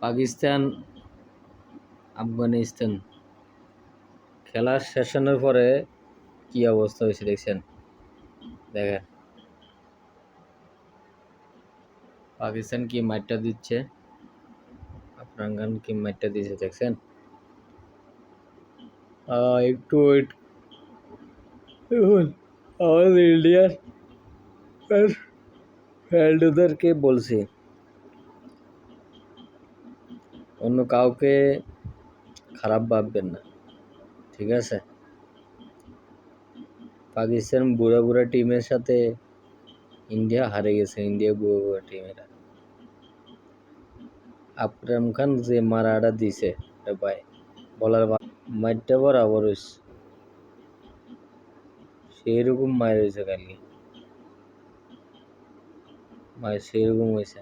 পাকিস্তান আফগানিস্তান খেলার সেশনের পরে কি অবস্থা হয়েছে দেখছেন? দেখেন পাকিস্তান কি মাইরটা দিচ্ছে, আফগান কি মাইরটা দিচ্ছে দেখছেন? একটু ওয়েট। দেখুন আমাদের ইন্ডিয়ার ফ্যান্ডদেরকে বলছি অন্য কাউকে খারাপ ভাববেন না, ঠিক আছে? পাকিস্তান বুড়া বুড়া টিমের সাথে ইন্ডিয়া হারে গেছে। ইন্ডিয়া বুড়া বুড়া টিমেরা আকরাম খান যে মারাটা দিছে ভাই বলার মাইরটা বরাবর হয়েছে, সেইরকম মায়ের হয়েছে কালকে, মায়ের সেইরকম হয়েছে।